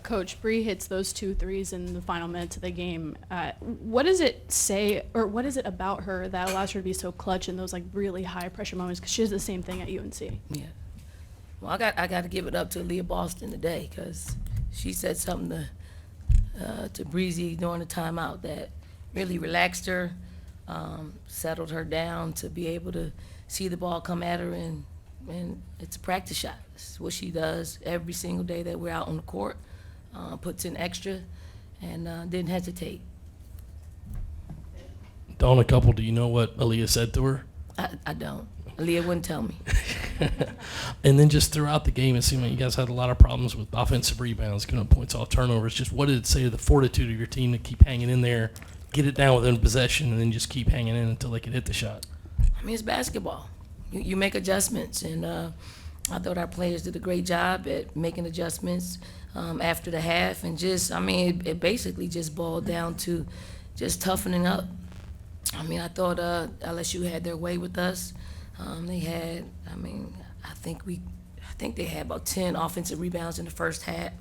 Coach, Bree hits those 2 threes in the final minutes of the game. What does it say, or what is it about her that allows her to be so clutch in those like really high pressure moments? Because she does the same thing at UNC. Yeah. Well, I got to give it up to Leah Boston today because she said something to Breezy during the timeout that really relaxed her, settled her down to be able to see the ball come at her, and it's a practice shot. It's what she does every single day that we're out on the court, puts in extra, and didn't hesitate. Dawn, a couple, do you know what Aaliyah said to her? I don't. Aaliyah wouldn't tell me. And then just throughout the game, it seemed like you guys had a lot of problems with offensive rebounds, getting points off turnovers. Just what did it say to the fortitude of your team to keep hanging in there, get it down within possession, and then just keep hanging in until they could hit the shot? I mean, it's basketball. You make adjustments, and I thought our players did a great job at making adjustments after the half, and just, I mean, it basically just boiled down to just toughening up. I mean, I thought LSU had their way with us. They had, I mean, I think they had about 10 offensive rebounds in the first half,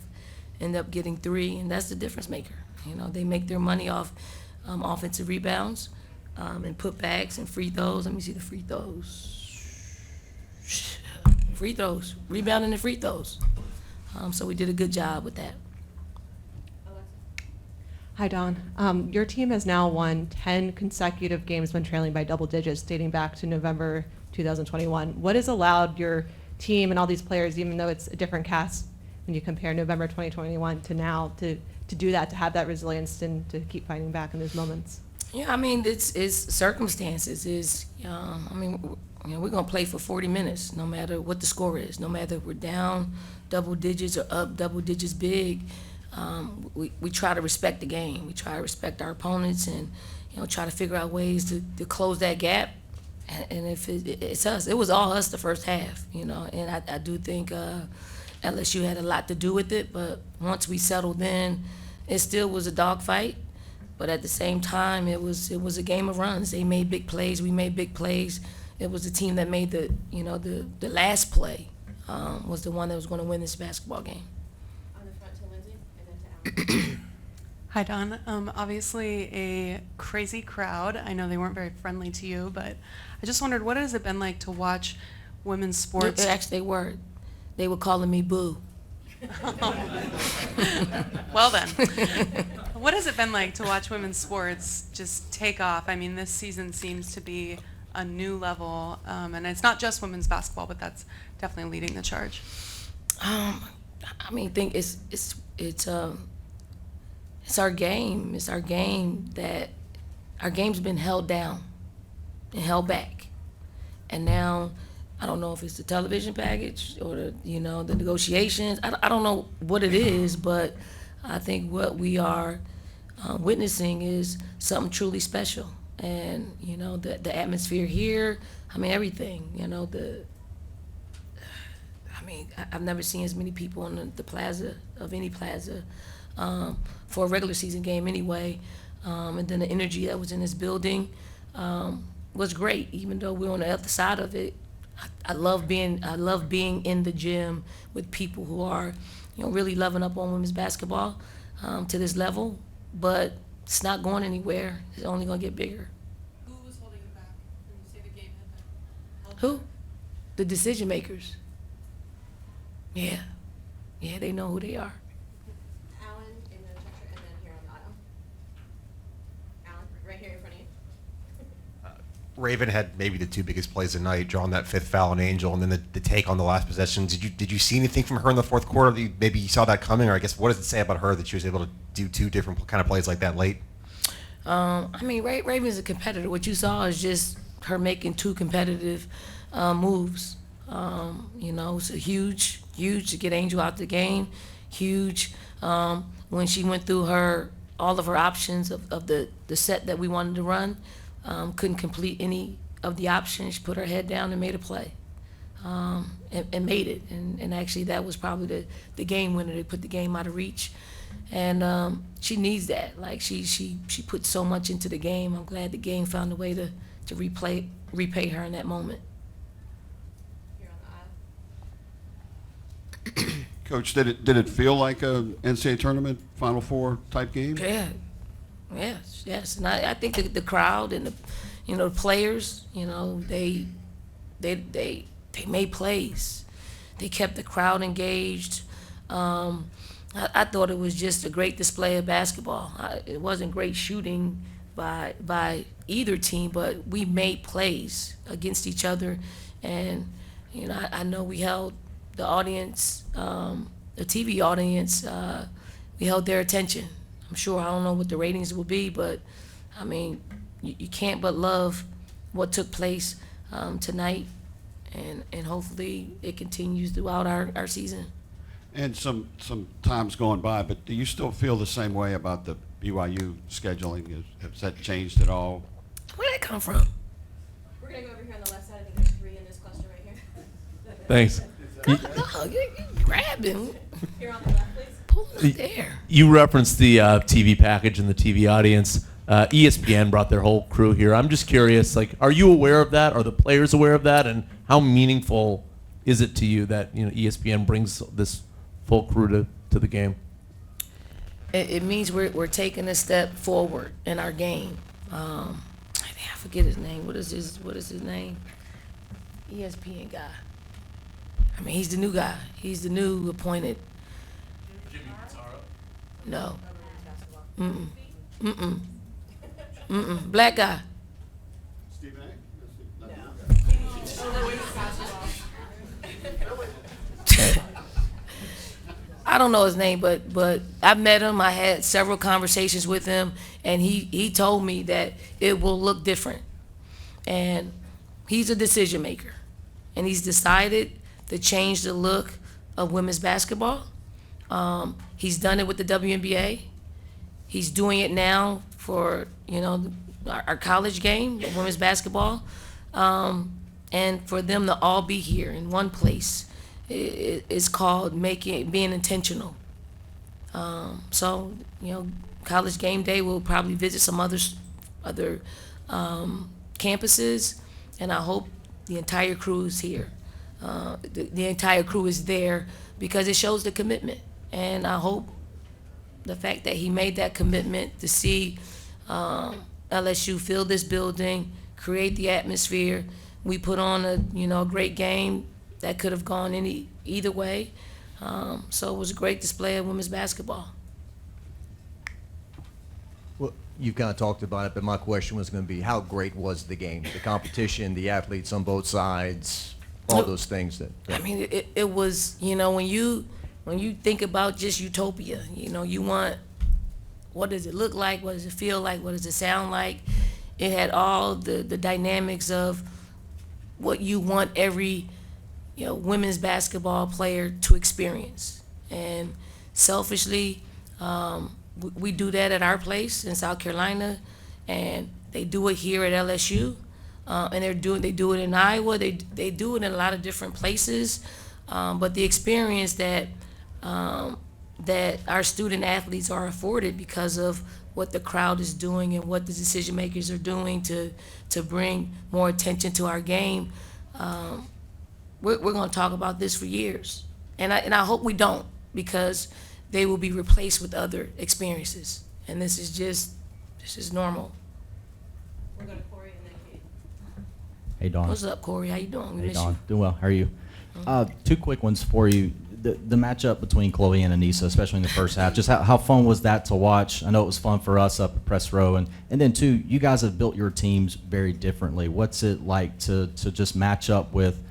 ended up getting 3, and that's the difference maker. You know, they make their money off offensive rebounds and putbacks and free throws. Let me see the free throws. Free throws, rebounding and free throws. So we did a good job with that. Hi, Dawn. Your team has now won 10 consecutive games when trailing by double digits, dating back to November 2021. What has allowed your team and all these players, even though it's a different cast when you compare November 2021 to now, to do that, to have that resilience and to keep fighting back in those moments? Yeah, I mean, it's circumstances. I mean, you know, we're gonna play for 40 minutes, no matter what the score is, no matter if we're down double digits or up double digits big. We try to respect the game. We try to respect our opponents, and try to figure out ways to close that gap. And if it's us, it was all us the first half, and I do think LSU had a lot to do with it. But once we settled in, it still was a dogfight. But at the same time, it was a game of runs. They made big plays. We made big plays. It was the team that made the last play was the one that was going to win this basketball game. On the front to Lindsay and then to Alan. Hi, Don. Obviously a crazy crowd. I know they weren't very friendly to you, but I just wondered, what has it been like to watch women's sports? Actually, they were. They were calling me Boo. Well then, what has it been like to watch women's sports just take off? I mean, this season seems to be a new level, and it's not just women's basketball, but that's definitely leading the charge. I mean, think it's our game. It's our game that our game's been held down and held back, and now I don't know if it's the television package or the negotiations. I don't know what it is, but I think what we are witnessing is something truly special. And the atmosphere here. I mean, everything. I've never seen as many people in the plaza of any plaza for a regular season game anyway. And then the energy that was in this building was great. Even though we're on the other side of it, I love being in the gym with people who are really loving up on women's basketball to this level. But it's not going anywhere. It's only going to get bigger. Who was holding you back when you say the game had been held Who? The decision makers. Yeah. Yeah, they know who they are. Alan in the picture and then here on the aisle. Alan, right here in front of you. Raven had maybe the 2 biggest plays of the night, drawing that 5th foul on Angel, and then the take on the last possession. Did you see anything from her in the fourth quarter? Maybe you saw that coming, or I guess what does it say about her that she was able to do 2 different kind of plays like that late? I mean, Raven's a competitor. What you saw is just her making 2 competitive moves. It's a huge to get Angel out the game. Huge when she went through all of her options of the set that we wanted to run. Couldn't complete any of the options. She put her head down and made a play, and made it. And actually, that was probably the game winner. They put the game out of reach, and she needs that. Like she put so much into the game. I'm glad the game found a way to repay her in that moment. Here on the aisle. Coach, did it feel like a NCAA tournament Final Four type game? Yeah, yes, and I think the crowd and the players, they made plays. They kept the crowd engaged. I thought it was just a great display of basketball. It wasn't great shooting by either team, but we made plays against each other, and I know we held the audience, the TV audience, we held their attention. I'm sure, I don't know what the ratings will be, but I mean, you can't but love what took place tonight, and hopefully it continues throughout our season. And some time's gone by, but do you still feel the same way about the BYU scheduling? Has that changed at all? Where'd that come from? We're gonna go over here on the left side. I think there's 3 in this cluster right here. Thanks. No, you grabbing, Here on the left, please. pulling it there. You referenced the TV package and the TV audience. ESPN brought their whole crew here. I'm just curious, like, are you aware of that? Are the players aware of that? And how meaningful is it to you that ESPN brings this full crew to the game? It means we're taking a step forward in our game. I forget his name. What is his name? ESPN guy. I mean, he's the new guy. He's the new appointed. No. Black guy. Stephen A? I don't know his name, but I met him. I had several conversations with him, and he told me that it will look different. And he's a decision maker, and he's decided to change the look of women's basketball. He's done it with the WNBA. He's doing it now for our college game, women's basketball, and for them to all be here in one place. It's called being intentional. So, college game day, we'll probably visit some other campuses, and I hope the entire crew is here. The entire crew is there because it shows the commitment, and I hope the fact that he made that commitment to see LSU fill this building, create the atmosphere. We put on a great game that could have gone either way. So it was a great display of women's basketball. Well, you've kind of talked about it, but my question was going to be, how great was the game? The competition, the athletes on both sides, all those things that. I mean, it was, when you think about just utopia, you want, what does it look like? What does it feel like? What does it sound like? It had all the dynamics of what you want every women's basketball player to experience. And selfishly, we do that at our place in South Carolina, and they do it here at LSU, and they do it in Iowa. They do it in a lot of different places, but the experience that our student athletes are afforded because of what the crowd is doing and what the decision makers are doing to bring more attention to our game. We're going to talk about this for years, and I hope we don't, because they will be replaced with other experiences, and this is normal. We'll go to Corey and then Kate. Hey, Dawn. What's up, Corey? How you doing? We Hey, miss Dawn. you. Doing well. How are you? Two quick ones for you. The matchup between Chloe and Anissa, especially in the first half, just how fun was that to watch? I know it was fun for us up at Press Row. And then, two, you guys have built your teams very differently. What's it like to just match up with,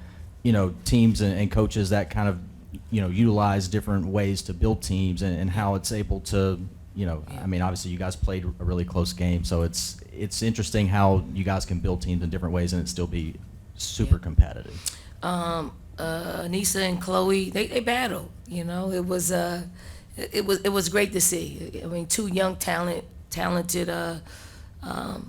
teams and coaches that kind of, utilize different ways to build teams and how it's able to, I mean, obviously you guys played a really close game, so it's interesting how you guys can build teams in different ways and it still be super competitive. Anissa and Chloe, they battled. It was great to see. I mean, two young talented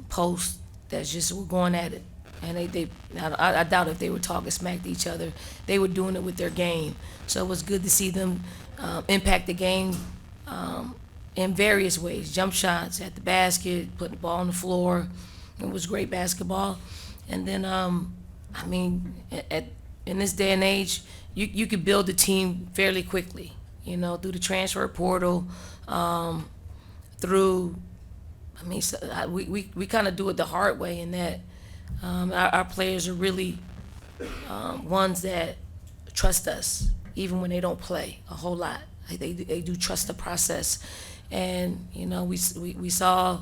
posts that just were going at it, and I doubt if they were talking smack to each other. They were doing it with their game, so it was good to see them impact the game in various ways. Jump shots at the basket, putting the ball on the floor. It was great basketball, and then I mean, in this day and age, you could build a team fairly quickly. you know, through the transfer portal, through, I mean, we kind of do it the hard way in that our players are really ones that trust us, even when they don't play a whole lot. Like, they do trust the process. And, you know, we saw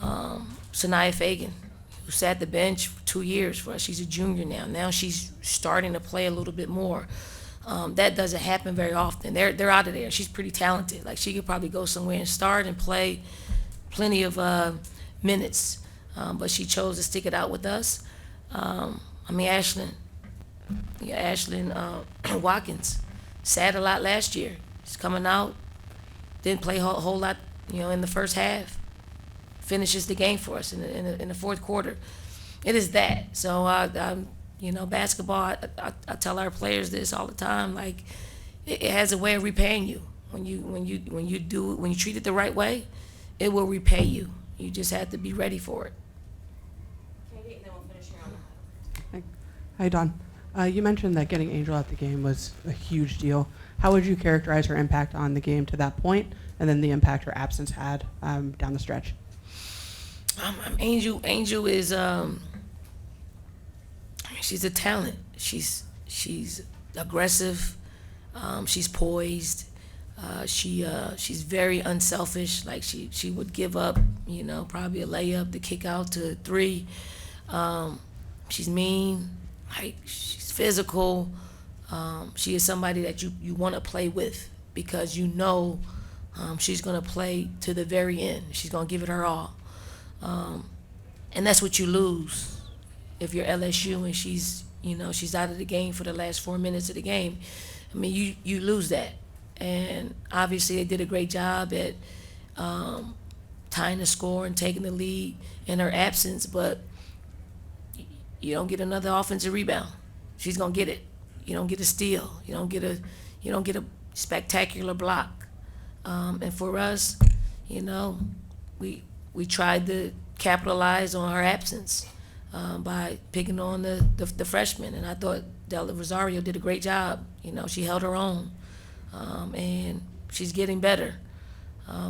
Sanaya Fagan, who sat the bench for 2 years for us. She's a junior now. Now she's starting to play a little bit more. That doesn't happen very often. They're out of there. She's pretty talented. Like, she could probably go somewhere and start and play plenty of minutes. But she chose to stick it out with us. I mean, Ashlyn Watkins sat a lot last year. She's coming out, didn't play a whole lot, you know, in the first half. Finishes the game for us in the fourth quarter. It is that. So you know, basketball. I tell our players this all the time. Like, it has a way of repaying you. When you treat it the right way, it will repay you. You just have to be ready for it. Katie, and then we'll finish here on the Hi, Dawn. You mentioned that getting Angel out the game was a huge deal. How would you characterize her impact on the game to that point, and then the impact her absence had down the stretch? Angel is she's a talent. She's aggressive. She's poised. She's very unselfish. Like, she would give up, you know, probably a layup to kick out to 3. She's mean. Like, she's physical. She is somebody that you want to play with, because you know she's going to play to the very end. She's going to give it her all. And that's what you lose if you're LSU and she's out of the game for the last 4 minutes of the game. I mean, you lose that. And obviously they did a great job at tying the score and taking the lead in her absence, but you don't get another offensive rebound. She's gonna get it. You don't get a steal. You don't get a spectacular block. And for us, you know, we tried to capitalize on her absence by picking on the freshman, and I thought Della Rosario did a great job. You know, she held her own, and she's getting better.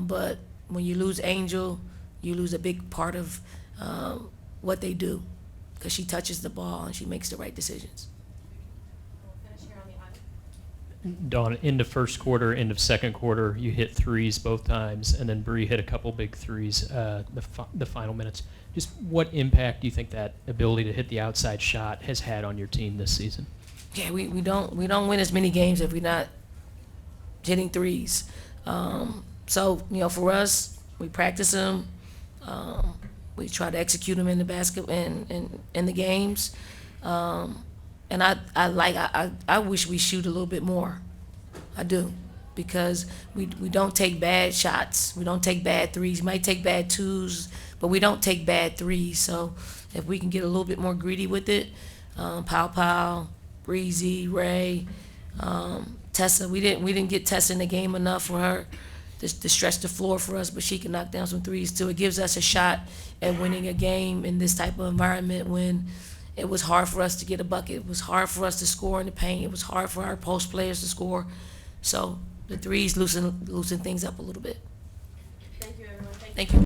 But when you lose Angel, you lose a big part of what they do, because she touches the ball and she makes the right decisions. We'll finish here on the aisle. Dawn, end of first quarter, end of second quarter, you hit threes both times, and then Bree hit a couple big threes the final minutes. Just what impact do you think that ability to hit the outside shot has had on your team this season? Yeah, we don't win as many games if we're not hitting threes. So, you know, for us, we practice them. We try to execute them in the basket and in the games. And I wish we shoot a little bit more. I do, because we don't take bad shots. We don't take bad threes. We might take bad twos, but we don't take bad threes. So if we can get a little bit more greedy with it, Pow, Breezy, Ray, Tessa. We didn't get Tessa in the game enough for her to stretch the floor for us, but she can knock down some threes too. It gives us a shot at winning a game in this type of environment when it was hard for us to get a bucket. It was hard for us to score in the paint. It was hard for our post players to score. So the threes loosen things up a little bit. Thank you, everyone. Thank you.